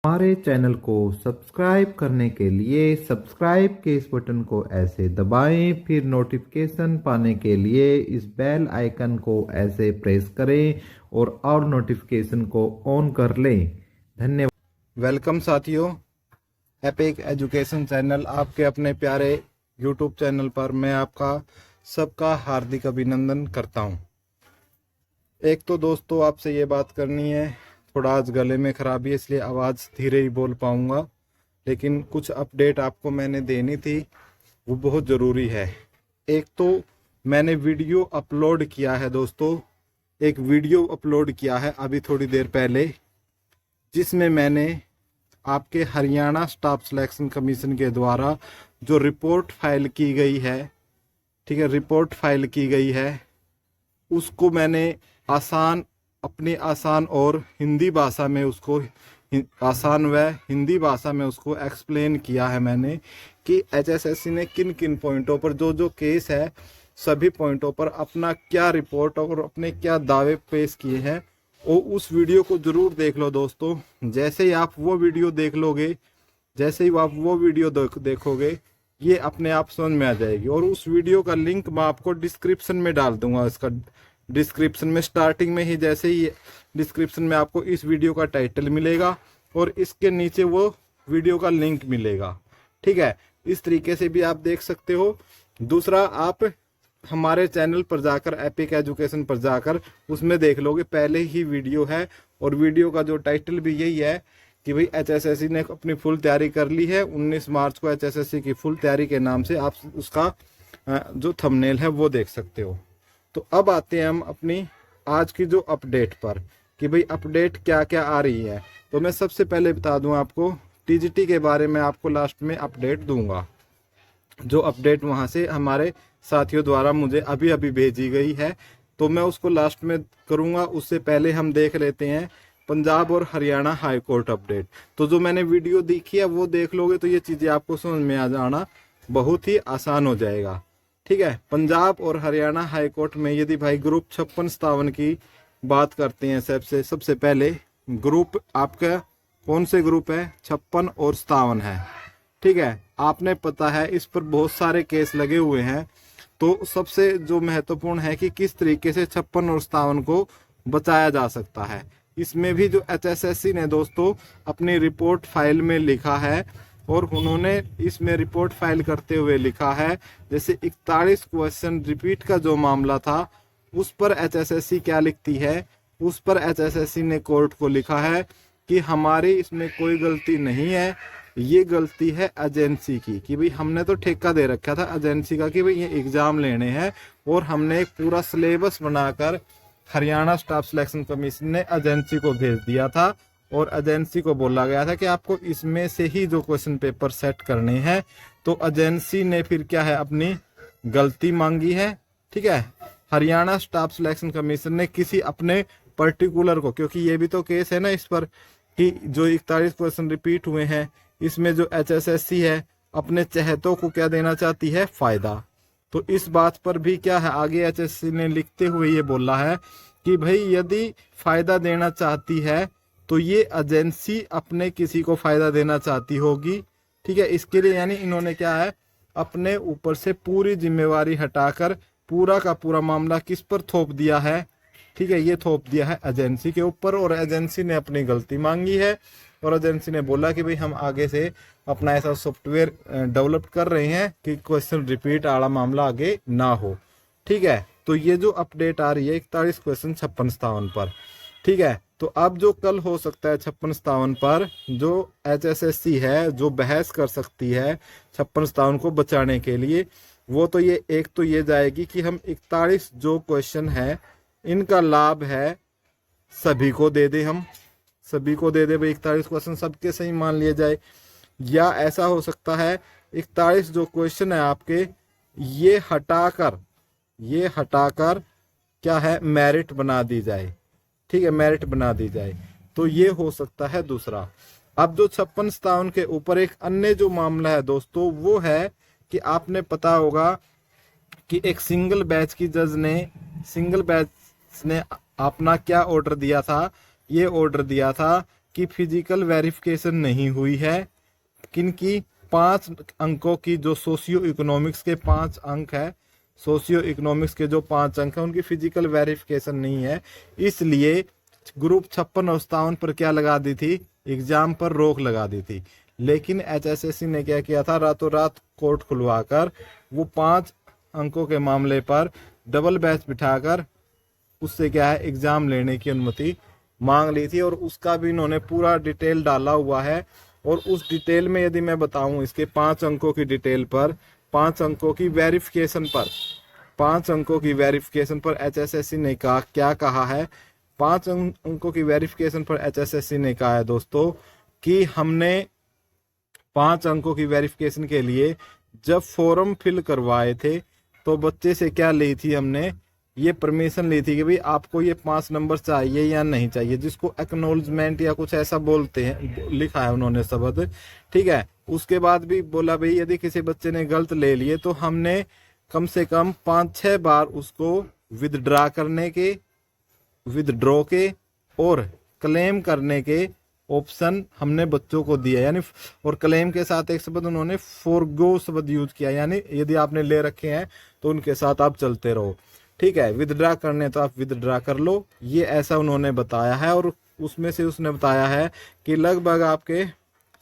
हमारे चैनल को सब्सक्राइब करने के लिए सब्सक्राइब के इस बटन को ऐसे दबाएं, फिर नोटिफिकेशन पाने के लिए इस बेल आइकन को ऐसे प्रेस करें और नोटिफिकेशन को ऑन कर लें। धन्यवाद। वेलकम साथियों, एपिक एजुकेशन चैनल आपके अपने प्यारे यूट्यूब चैनल पर मैं आपका सबका हार्दिक अभिनंदन करता हूं। एक तो दोस्तों आपसे ये बात करनी है, थोड़ा आज गले में खराबी है इसलिए आवाज़ धीरे ही बोल पाऊंगा, लेकिन कुछ अपडेट आपको मैंने देनी थी, वो बहुत ज़रूरी है। एक तो मैंने वीडियो अपलोड किया है दोस्तों, एक वीडियो अपलोड किया है अभी थोड़ी देर पहले, जिसमें मैंने आपके हरियाणा स्टाफ सिलेक्शन कमीशन के द्वारा जो रिपोर्ट फाइल की गई है, ठीक है, रिपोर्ट फाइल की गई है, उसको मैंने अपनी आसान और हिंदी भाषा में उसको आसान व हिंदी भाषा में उसको एक्सप्लेन किया है मैंने कि एचएसएससी ने किन किन पॉइंटों पर जो केस है सभी पॉइंटों पर अपना क्या रिपोर्ट और अपने क्या दावे पेश किए हैं। और उस वीडियो को ज़रूर देख लो दोस्तों। जैसे ही आप वो वीडियो देख लोगे, जैसे ही आप वो वीडियो देखोगे, ये अपने आप समझ में आ जाएगी। और उस वीडियो का लिंक मैं आपको डिस्क्रिप्शन में डाल दूंगा। इसका डिस्क्रिप्शन में स्टार्टिंग में ही जैसे ही डिस्क्रिप्शन में आपको इस वीडियो का टाइटल मिलेगा और इसके नीचे वो वीडियो का लिंक मिलेगा, ठीक है। इस तरीके से भी आप देख सकते हो। दूसरा, आप हमारे चैनल पर जाकर एपिक एजुकेशन पर जाकर उसमें देख लोगे, पहले ही वीडियो है और वीडियो का जो टाइटल भी यही है कि भाई एचएसएससी ने अपनी फुल तैयारी कर ली है। 19 मार्च को एचएसएससी की फुल तैयारी के नाम से आप उसका जो थंबनेल है वो देख सकते हो। तो अब आते हैं हम अपनी आज की जो अपडेट पर कि भाई अपडेट क्या क्या आ रही है। तो मैं सबसे पहले बता दूं आपको टीजीटी के बारे में, आपको लास्ट में अपडेट दूंगा। जो अपडेट वहां से हमारे साथियों द्वारा मुझे अभी अभी भेजी गई है, तो मैं उसको लास्ट में करूंगा। उससे पहले हम देख लेते हैं पंजाब और हरियाणा हाई कोर्ट अपडेट। तो जो मैंने वीडियो देखी है वो देख लोगे तो ये चीज़ें आपको समझ में आ जाना बहुत ही आसान हो जाएगा, ठीक है। पंजाब और हरियाणा हाई कोर्ट में यदि भाई ग्रुप 56-57 की बात करते हैं, सबसे पहले ग्रुप आपका कौन से ग्रुप है, 56 और 57 है, ठीक है। आपने पता है इस पर बहुत सारे केस लगे हुए हैं। तो सबसे जो महत्वपूर्ण है कि किस तरीके से 56 और 57 को बचाया जा सकता है। इसमें भी जो एचएसएससी ने दोस्तों अपनी रिपोर्ट फाइल में लिखा है, और उन्होंने इसमें रिपोर्ट फाइल करते हुए लिखा है, जैसे 41 क्वेश्चन रिपीट का जो मामला था उस पर एचएसएससी क्या लिखती है, उस पर एचएसएससी ने कोर्ट को लिखा है कि हमारी इसमें कोई गलती नहीं है, ये गलती है एजेंसी की, कि भाई हमने तो ठेका दे रखा था एजेंसी का कि भाई ये एग्जाम लेने हैं, और हमने एक पूरा सिलेबस बनाकर हरियाणा स्टाफ सिलेक्शन कमीशन ने एजेंसी को भेज दिया था, और एजेंसी को बोला गया था कि आपको इसमें से ही जो क्वेश्चन पेपर सेट करने हैं। तो एजेंसी ने फिर क्या है, अपनी गलती मांगी है, ठीक है। हरियाणा स्टाफ सिलेक्शन कमीशन ने किसी अपने पर्टिकुलर को, क्योंकि ये भी तो केस है ना इस पर कि जो 41 क्वेश्चन रिपीट हुए हैं, इसमें जो एचएसएससी है अपने चहेतों को क्या देना चाहती है, फायदा। तो इस बात पर भी क्या है, आगे एचएसएससी ने लिखते हुए ये बोला है कि भाई यदि फायदा देना चाहती है तो ये एजेंसी अपने किसी को फायदा देना चाहती होगी, ठीक है। इसके लिए यानी इन्होंने क्या है, अपने ऊपर से पूरी जिम्मेवारी हटाकर पूरा का पूरा मामला किस पर थोप दिया है, ठीक है, ये थोप दिया है एजेंसी के ऊपर। और एजेंसी ने अपनी गलती मांगी है, और एजेंसी ने बोला कि भाई हम आगे से अपना ऐसा सॉफ्टवेयर डेवलप कर रहे हैं कि क्वेश्चन रिपीट वाला मामला आगे ना हो, ठीक है। तो ये जो अपडेट आ रही है 41 क्वेश्चन 56-57 पर, ठीक है। तो अब जो कल हो सकता है 56-57 पर, जो एचएसएससी है जो बहस कर सकती है 56-57 को बचाने के लिए, वो तो ये एक तो ये जाएगी कि हम 41 जो क्वेश्चन है इनका लाभ है सभी को दे दे, हम सभी को दे दे भाई 41 क्वेश्चन सबके सही मान लिए जाए। या ऐसा हो सकता है 41 जो क्वेश्चन है आपके ये हटाकर क्या है, मेरिट बना दी जाए, ठीक है, मेरिट बना दी जाए। तो ये हो सकता है दूसरा। अब जो 56-57 के ऊपर एक अन्य जो मामला है दोस्तों, वो है कि आपने पता होगा कि एक सिंगल बैच ने अपना क्या ऑर्डर दिया था, ये ऑर्डर दिया था कि फिजिकल वेरिफिकेशन नहीं हुई है। किनकी? 5 अंकों की, जो सोशियो इकोनॉमिक्स के 5 अंक है, सोशियो इकोनॉमिक्स के जो 5 अंक है उनकी फिजिकल वेरिफिकेशन नहीं है। इसलिए ग्रुप 56 और 57 पर क्या लगा दी थी? एग्जाम पर रोक लगा दी थी। लेकिन HSSC ने क्या किया था? रातों रात कोर्ट खुलवाकर वो 5 अंकों के मामले पर डबल बैच बिठाकर उससे क्या है, एग्जाम लेने की अनुमति मांग ली थी। और उसका भी इन्होंने पूरा डिटेल डाला हुआ है। और उस डिटेल में यदि मैं बताऊं, इसके 5 अंकों की डिटेल पर, 5 अंकों की वेरिफिकेशन पर, 5 अंकों की वेरिफिकेशन पर HSSC ने क्या कहा है? 5 अंकों की वेरिफिकेशन पर HSSC ने कहा है दोस्तों कि हमने 5 अंकों की वेरिफिकेशन के लिए जब फॉर्म फिल करवाए थे तो बच्चे से क्या ली थी? हमने ये परमिशन ली थी कि भाई आपको ये 5 नंबर चाहिए या नहीं चाहिए, जिसको एक्नॉलेजमेंट या कुछ ऐसा बोलते हैं, लिखा है उन्होंने शब्द, ठीक है। उसके बाद भी बोला भाई यदि किसी बच्चे ने गलत ले लिए तो हमने कम से कम 5-6 बार उसको विदड्रॉ के और क्लेम करने के ऑप्शन हमने बच्चों को दिया। यानी और क्लेम के साथ एक शब्द उन्होंने फॉरगो शब्द यूज किया, यानी यदि आपने ले रखे हैं तो उनके साथ आप चलते रहो, ठीक है। विदड्रा करने तो आप विदड्रा कर लो, ये ऐसा उन्होंने बताया है। और उसमें से उसने बताया है कि लगभग आपके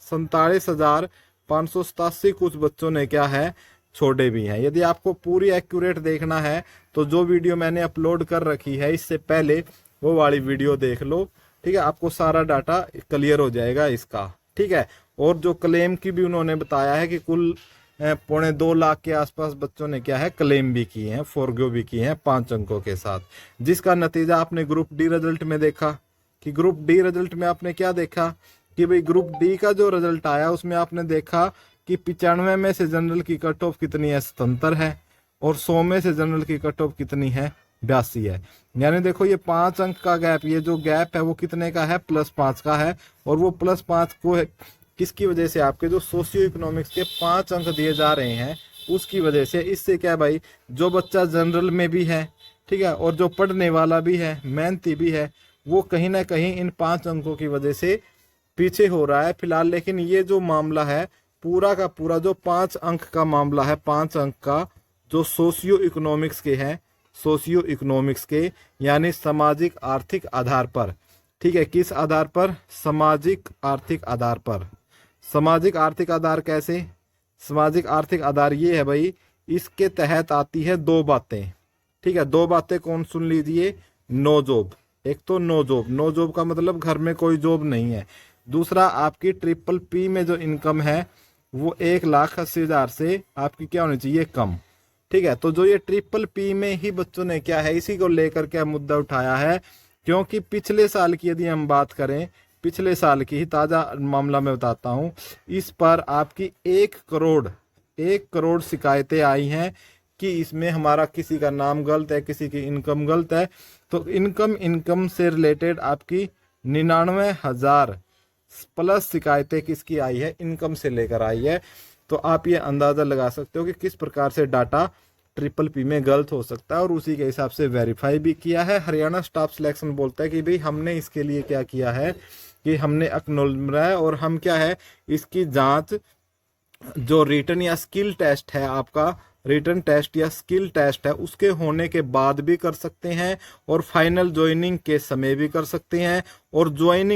47,587 कुछ बच्चों ने क्या है, छोड़े भी हैं। यदि आपको पूरी एक्यूरेट देखना है तो जो वीडियो मैंने अपलोड कर रखी है इससे पहले वो वाली वीडियो देख लो, ठीक है। आपको सारा डाटा क्लियर हो जाएगा इसका, ठीक है। और जो क्लेम की भी उन्होंने बताया है कि कुल 2.25 लाख के आसपास बच्चों ने क्या है, क्लेम भी किए हैं, फॉरगो भी किए हैं 5 अंकों के साथ। जिसका नतीजा आपने ग्रुप डी रिजल्ट में देखा कि ग्रुप डी रिजल्ट में आपने क्या देखा कि भाई ग्रुप डी का जो रिजल्ट आया उसमें आपने देखा कि 95 में से जनरल की कट ऑफ कितनी है, 77 है। और 100 में से जनरल की कट ऑफ कितनी है, 82 है। यानी देखो ये 5 अंक का गैप, ये जो गैप है वो कितने का है, +5 का है। और वो +5 को किसकी वजह से? आपके जो सोशियो इकोनॉमिक्स के 5 अंक दिए जा रहे हैं उसकी वजह से। इससे क्या है भाई, जो बच्चा जनरल में भी है, ठीक है, और जो पढ़ने वाला भी है, मेहनती भी है, वो कहीं ना कहीं इन 5 अंकों की वजह से पीछे हो रहा है फिलहाल। लेकिन ये जो मामला है पूरा का पूरा, जो 5 अंक का मामला है, 5 अंक का जो सोशियो इकोनॉमिक्स के हैं, सोशियो इकोनॉमिक्स के यानी सामाजिक आर्थिक आधार पर, ठीक है। किस आधार पर? सामाजिक आर्थिक आधार पर। सामाजिक आर्थिक आधार कैसे? सामाजिक आर्थिक आधार ये है भाई, इसके तहत आती है 2 बातें, ठीक है। 2 बातें कौन? सुन लीजिए। नो जॉब, एक तो नो जॉब, नो जॉब का मतलब घर में कोई जॉब नहीं है। दूसरा आपकी PPP में जो इनकम है वो 1,80,000 से आपकी क्या होनी चाहिए, कम, ठीक है। तो जो ये PPP में ही बच्चों ने क्या है, इसी को लेकर क्या मुद्दा उठाया है, क्योंकि पिछले साल की यदि हम बात करें, पिछले साल की ही ताजा मामला मैं बताता हूं, इस पर आपकी 1 करोड़ शिकायतें आई हैं कि इसमें हमारा किसी का नाम गलत है, किसी की इनकम गलत है। तो इनकम से रिलेटेड आपकी 99,000 प्लस शिकायतें किसकी आई है, इनकम से लेकर आई है। तो आप ये अंदाजा लगा सकते हो कि किस प्रकार से डाटा PPP में गलत हो सकता है, और उसी के हिसाब से वेरीफाई भी किया है। हरियाणा स्टाफ सिलेक्शन बोलता है कि भाई हमने इसके लिए क्या किया है कि हमने एक्नॉलेज है, और हम क्या है, इसकी जांच जो रिटन या स्किल टेस्ट है, आपका रिटन टेस्ट या स्किल टेस्ट है, उसके होने के बाद भी कर सकते हैं, और फाइनल ज्वाइनिंग के समय भी कर सकते हैं। और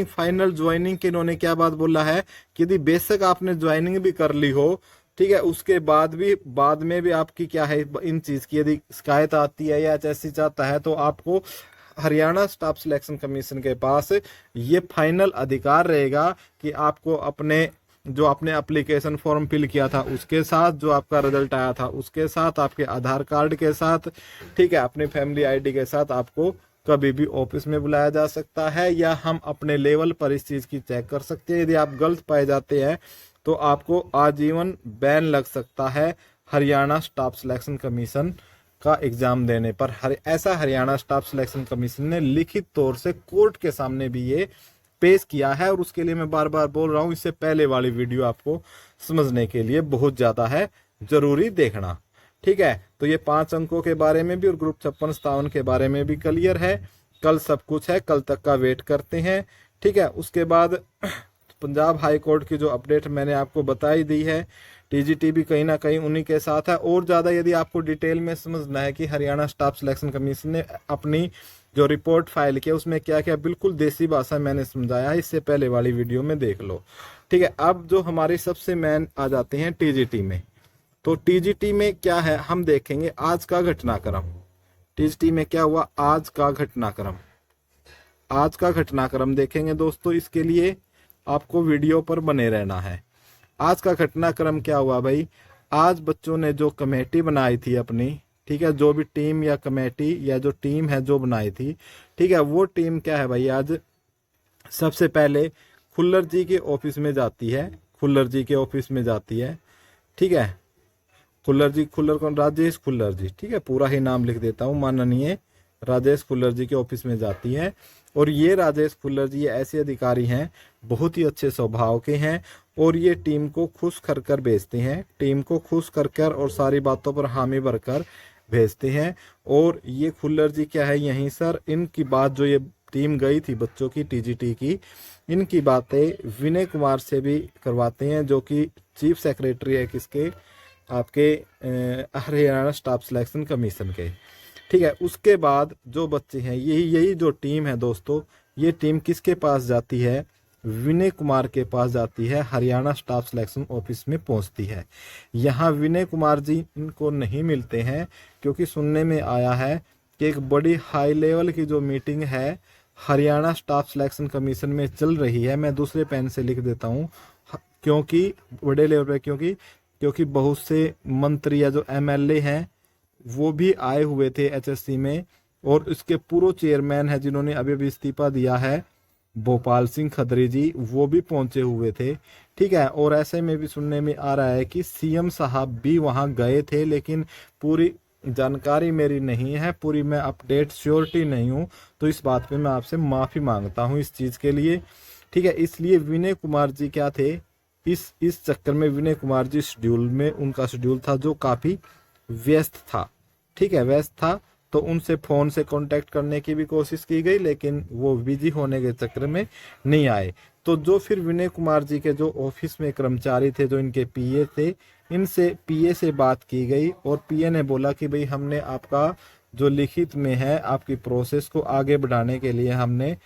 फाइनल ज्वाइनिंग के इन्होंने क्या बात बोला है कि यदि बेशक आपने ज्वाइनिंग भी कर ली हो, ठीक है, उसके बाद में भी आपकी क्या है, इन चीज की यदि शिकायत आती है या HSSC चाहता है तो आपको हरियाणा स्टाफ सिलेक्शन कमीशन के पास ये फाइनल अधिकार रहेगा कि आपको अपने जो आपने एप्लीकेशन फॉर्म फिल किया था उसके साथ, जो आपका रिजल्ट आया था उसके साथ, आपके आधार कार्ड के साथ, ठीक है, अपनी फैमिली ID के साथ आपको कभी भी ऑफिस में बुलाया जा सकता है, या हम अपने लेवल पर इस चीज की चेक कर सकते हैं। यदि आप गलत पाए जाते हैं तो आपको आजीवन बैन लग सकता है हरियाणा स्टाफ सिलेक्शन कमीशन का एग्जाम देने पर। ऐसा हरियाणा स्टाफ सिलेक्शन कमीशन ने लिखित तौर से कोर्ट के सामने भी ये पेश किया है। और उसके लिए मैं बार बार बोल रहा हूं, इससे पहले वाली वीडियो आपको समझने के लिए बहुत ज्यादा है जरूरी देखना, ठीक है। तो ये 5 अंकों के बारे में भी और ग्रुप 56-57 के बारे में भी क्लियर है। कल सब कुछ है, कल तक का वेट करते हैं, ठीक है। उसके बाद पंजाब हाई कोर्ट की जो अपडेट मैंने आपको बताई दी है, टीजीटी भी कहीं ना कहीं उन्हीं के साथ है। और ज़्यादा यदि आपको डिटेल में समझना है कि हरियाणा स्टाफ सिलेक्शन कमीशन ने अपनी जो रिपोर्ट फाइल किया उसमें क्या क्या, बिल्कुल देसी भाषा मैंने समझाया है, इससे पहले वाली वीडियो में देख लो। ठीक है। अब जो हमारी सबसे मेन आ जाते हैं टीजीटी में, तो टीजीटी में क्या है हम देखेंगे आज का घटनाक्रम। टीजीटी में क्या हुआ, आज का घटनाक्रम, आज का घटनाक्रम देखेंगे दोस्तों। इसके लिए आपको वीडियो पर बने रहना है। आज का घटनाक्रम क्या हुआ भाई, आज बच्चों ने जो कमेटी बनाई थी अपनी, ठीक है, जो भी टीम या कमेटी या जो टीम है जो बनाई थी, ठीक है, वो टीम क्या है भाई, आज सबसे पहले खुल्लर जी के ऑफिस में जाती है, खुल्लर जी के ऑफिस में जाती है। ठीक है, खुल्लर जी, खुल्लर कौन, राजेश खुल्लर जी, ठीक है, पूरा ही नाम लिख देता हूँ, माननीय राजेश खुल्लर जी के ऑफिस में जाती है। और ये राजेश खुल्लर जी ऐसे अधिकारी हैं, बहुत ही अच्छे स्वभाव के हैं, और ये टीम को खुश कर कर भेजते हैं, टीम को खुश कर कर और सारी बातों पर हामी भरकर भेजते हैं। और ये खुल्लर जी क्या है, यहीं सर इनकी बात, जो ये टीम गई थी बच्चों की टीजीटी की, इनकी बातें विनय कुमार से भी करवाते हैं, जो कि चीफ सेक्रेटरी है किसके, आपके हरियाणा स्टाफ सिलेक्शन कमीशन के। ठीक है। उसके बाद जो बच्चे हैं, यही जो टीम है दोस्तों, ये टीम किसके पास जाती है, विनय कुमार के पास जाती है, हरियाणा स्टाफ सिलेक्शन ऑफिस में पहुंचती है। यहाँ विनय कुमार जी इनको नहीं मिलते हैं, क्योंकि सुनने में आया है कि एक बड़ी हाई लेवल की जो मीटिंग है हरियाणा स्टाफ सिलेक्शन कमीशन में चल रही है। मैं दूसरे पेन से लिख देता हूँ, क्योंकि बड़े लेवल पे, क्योंकि बहुत से मंत्री या जो एमएलए हैं वो भी आए हुए थे एचएससी में, और इसके पूर्व चेयरमैन है जिन्होंने अभी अभी इस्तीफा दिया है, भोपाल सिंह खत्री जी, वो भी पहुंचे हुए थे। ठीक है। और ऐसे में भी सुनने में आ रहा है कि सीएम साहब भी वहां गए थे, लेकिन पूरी जानकारी मेरी नहीं है, पूरी मैं अपडेट श्योरिटी नहीं हूं, तो इस बात पे मैं आपसे माफी मांगता हूं इस चीज के लिए। ठीक है। इसलिए विनय कुमार जी क्या थे, इस चक्कर में विनय कुमार जी शेड्यूल में, उनका शेड्यूल था जो काफी व्यस्त था। ठीक है, व्यस्त था, तो उनसे फोन से कांटेक्ट करने की भी कोशिश की गई, लेकिन वो बिजी होने के चक्कर में नहीं आए। तो जो फिर विनय कुमार जी के जो ऑफिस में कर्मचारी थे, जो इनके पीए थे, इनसे पीए से बात की गई, और पीए ने बोला कि भाई हमने आपका जो लिखित में है, आपकी प्रोसेस को आगे बढ़ाने के लिए हमने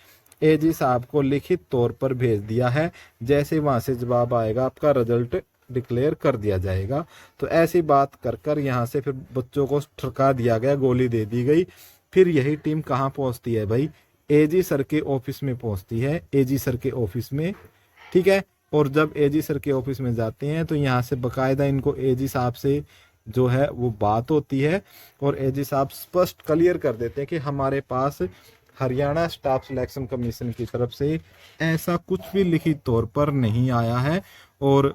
एजी साहब को लिखित तौर पर भेज दिया है, जैसे वहां से जवाब आएगा आपका रिजल्ट डिक्लेयर कर दिया जाएगा। तो ऐसी बात कर कर यहाँ से फिर बच्चों को ठुका दिया गया, गोली दे दी गई। फिर यही टीम कहाँ पहुंचती है भाई, एजी सर के ऑफिस में पहुंचती है, एजी सर के ऑफिस में। ठीक है। और जब एजी सर के ऑफिस में जाते हैं, तो यहाँ से बकायदा इनको एजी साहब से जो है वो बात होती है, और एजी साहब स्पष्ट क्लियर कर देते हैं कि हमारे पास हरियाणा स्टाफ सिलेक्शन कमीशन की तरफ से ऐसा कुछ भी लिखित तौर पर नहीं आया है। और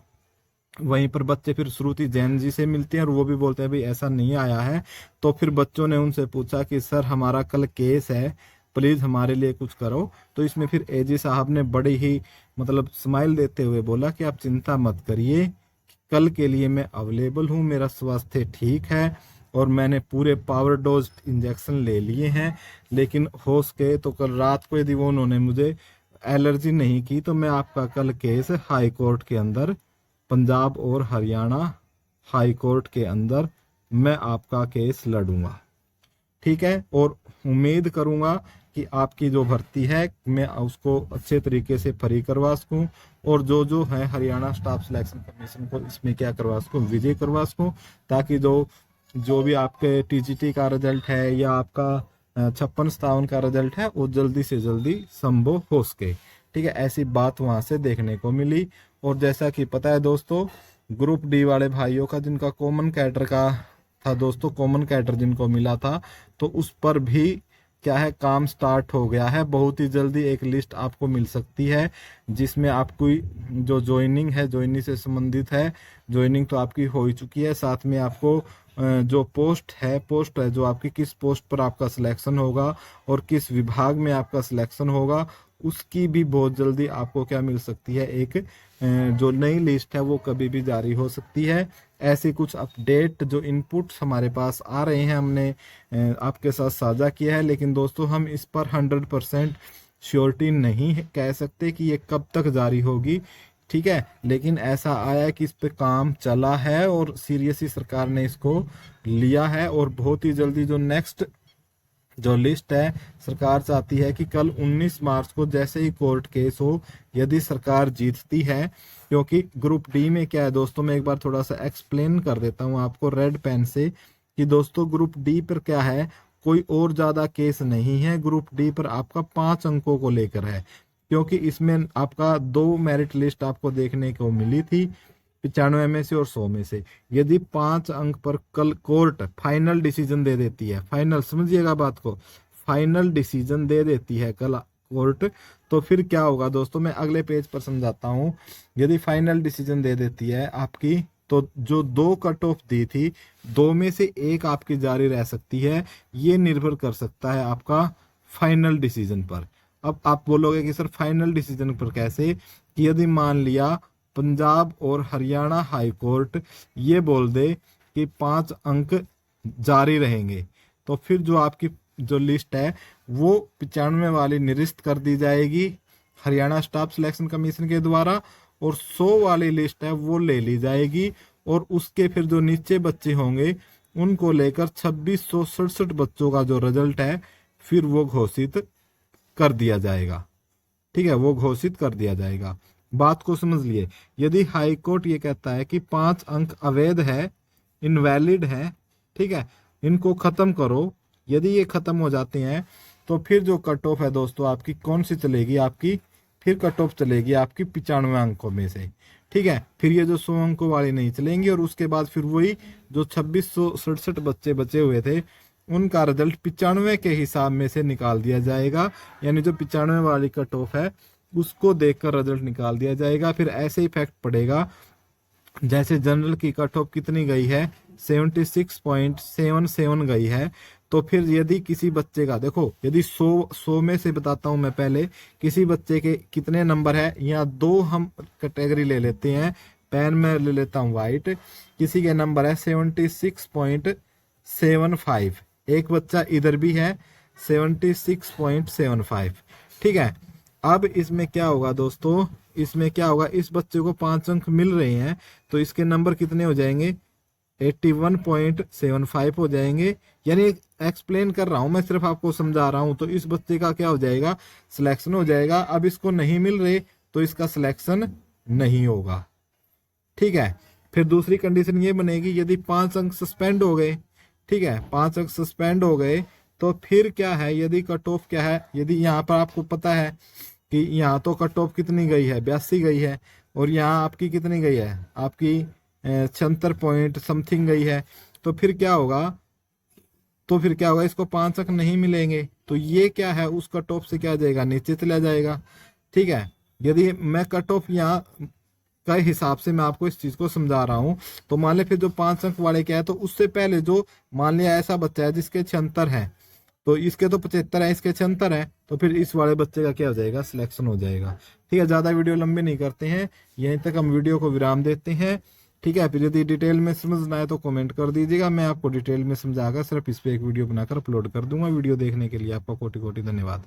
वहीं पर बच्चे फिर श्रुति जैन जी से मिलते हैं, और वो भी बोलते हैं भाई ऐसा नहीं आया है। तो फिर बच्चों ने उनसे पूछा कि सर हमारा कल केस है, प्लीज हमारे लिए कुछ करो। तो इसमें फिर एजी साहब ने बड़ी ही मतलब स्माइल देते हुए बोला कि आप चिंता मत करिए, कल के लिए मैं अवेलेबल हूँ, मेरा स्वास्थ्य ठीक है, और मैंने पूरे पावर डोज इंजेक्शन ले लिए हैं, लेकिन हो सके तो कल रात को यदि वो उन्होंने मुझे एलर्जी नहीं की, तो मैं आपका कल केस हाई कोर्ट के अंदर, पंजाब और हरियाणा हाई कोर्ट के अंदर मैं आपका केस लड़ूंगा। ठीक है। और उम्मीद करूंगा कि आपकी जो भर्ती है मैं उसको अच्छे तरीके से फ्री करवा सकूं, और जो है हरियाणा स्टाफ सिलेक्शन कमीशन को इसमें क्या करवा सकूं, विजय करवा सकूं, ताकि जो भी आपके टीजीटी का रिजल्ट है या आपका 56-57 का रिजल्ट है वो जल्दी से जल्दी संभव हो सके। ठीक है। ऐसी बात वहां से देखने को मिली। और जैसा कि पता है दोस्तों, ग्रुप डी वाले भाइयों का जिनका कॉमन कैडर का था दोस्तों, कॉमन कैडर जिनको मिला था, तो उस पर भी क्या है काम स्टार्ट हो गया है। बहुत ही जल्दी एक लिस्ट आपको मिल सकती है, जिसमें आपकी जो ज्वाइनिंग है, ज्वाइनिंग से संबंधित है, ज्वाइनिंग तो आपकी हो ही चुकी है, साथ में आपको जो पोस्ट है जो आपकी किस पोस्ट पर आपका सिलेक्शन होगा और किस विभाग में आपका सिलेक्शन होगा, उसकी भी बहुत जल्दी आपको क्या मिल सकती है, एक जो नई लिस्ट है वो कभी भी जारी हो सकती है। ऐसे कुछ अपडेट जो इनपुट्स हमारे पास आ रहे हैं, हमने आपके साथ साझा किया है, लेकिन दोस्तों हम इस पर 100% श्योरिटी नहीं कह सकते कि ये कब तक जारी होगी, ठीक है। लेकिन ऐसा आया कि इस पे काम चला है और सीरियसली सरकार ने इसको लिया है, और बहुत ही जल्दी जो नेक्स्ट जो लिस्ट है सरकार चाहती है कि कल 19 मार्च को जैसे ही कोर्ट केस हो, यदि सरकार जीतती है, क्योंकि ग्रुप डी में क्या है दोस्तों, मैं एक बार थोड़ा सा एक्सप्लेन कर देता हूं आपको रेड पेन से, कि दोस्तों ग्रुप डी पर क्या है, कोई और ज्यादा केस नहीं है। ग्रुप डी पर आपका 5 अंकों को लेकर है, क्योंकि इसमें आपका 2 मेरिट लिस्ट आपको देखने को मिली थी, 95 में से और 100 में से। यदि 5 अंक पर कल कोर्ट फाइनल डिसीजन दे देती है, फाइनल समझिएगा बात को, फाइनल डिसीजन दे देती है कल कोर्ट, तो फिर क्या होगा दोस्तों, मैं अगले पेज पर समझाता हूं। यदि फाइनल डिसीजन दे देती है आपकी, तो जो 2 कट ऑफ दी थी, 2 में से 1 आपकी जारी रह सकती है। ये निर्भर कर सकता है आपका फाइनल डिसीजन पर। अब आप बोलोगे कि सर फाइनल डिसीजन पर कैसे, कि यदि मान लिया पंजाब और हरियाणा हाई कोर्ट ये बोल दे कि 5 अंक जारी रहेंगे, तो फिर जो आपकी जो लिस्ट है वो 95 वाली निरस्त कर दी जाएगी हरियाणा स्टाफ सिलेक्शन कमीशन के द्वारा, और 100 वाली लिस्ट है वो ले ली जाएगी, और उसके फिर जो नीचे बच्चे होंगे उनको लेकर 2667 बच्चों का जो रिजल्ट है फिर वो घोषित कर दिया जाएगा, ठीक है, वो घोषित कर दिया जाएगा। बात को समझ लिए। यदि हाई कोर्ट ये कहता है कि 5 अंक अवैध है, इनवैलिड है, ठीक है, इनको खत्म करो, यदि ये खत्म हो जाते हैं, तो फिर जो कट ऑफ है दोस्तों आपकी कौन सी चलेगी, आपकी फिर कट ऑफ चलेगी आपकी 95 अंकों में से, ठीक है। फिर ये जो 100 अंकों वाली नहीं चलेंगी, और उसके बाद फिर वही जो 2667 बच्चे बचे हुए थे उनका रिजल्ट 95 के हिसाब में से निकाल दिया जाएगा, यानी जो 95 वाली कट ऑफ है उसको देखकर रिजल्ट निकाल दिया जाएगा। फिर ऐसे इफेक्ट पड़ेगा, जैसे जनरल की कट ऑफ कितनी गई है, 76.77 गई है, तो फिर यदि किसी बच्चे का देखो, यदि 100 में से बताता हूं मैं पहले, किसी बच्चे के कितने नंबर है, या 2 हम कैटेगरी ले लेते हैं, पेन में ले लेता हूं वाइट, किसी के नंबर है 76.75, एक बच्चा इधर भी है 76.75, ठीक है। अब इसमें क्या होगा दोस्तों, इसमें क्या होगा, इस बच्चे को 5 अंक मिल रहे हैं, तो इसके नंबर कितने हो जाएंगे, 81.75 हो जाएंगे। यानी एक्सप्लेन कर रहा हूं मैं, सिर्फ आपको समझा रहा हूं। तो इस बच्चे का क्या हो जाएगा, सिलेक्शन हो जाएगा। अब इसको नहीं मिल रहे तो इसका सिलेक्शन नहीं होगा, ठीक है। फिर दूसरी कंडीशन ये बनेगी, यदि 5 अंक सस्पेंड हो गए, ठीक है, 5 अंक सस्पेंड हो गए, तो फिर क्या है, यदि कट ऑफ क्या है, यदि यहाँ पर आपको पता है कि यहाँ तो कट ऑफ कितनी गई है, 82 गई है, और यहाँ आपकी कितनी गई है, आपकी 76 पॉइंट समथिंग गई है, तो फिर क्या होगा, इसको 5 अंक नहीं मिलेंगे, तो ये क्या है, उस कट ऑफ से क्या जाएगा, नीचे चला जाएगा, ठीक है। यदि मैं कट ऑफ यहाँ के हिसाब से मैं आपको इस चीज को समझा रहा हूं, तो मान लिया फिर जो 5 अंक वाले क्या है, तो उससे पहले जो मान लिया ऐसा बच्चा है जिसके 76 है, तो इसके तो 75 है, इसके 76 है, तो फिर इस वाले बच्चे का क्या हो जाएगा, सिलेक्शन हो जाएगा, ठीक है। ज्यादा वीडियो लंबी नहीं करते हैं, यहीं तक हम वीडियो को विराम देते हैं, ठीक है। फिर यदि डिटेल में समझना है तो कमेंट कर दीजिएगा, मैं आपको डिटेल में समझाकर सिर्फ इस पे एक वीडियो बनाकर अपलोड कर दूंगा। वीडियो देखने के लिए आपका कोटि कोटि धन्यवाद।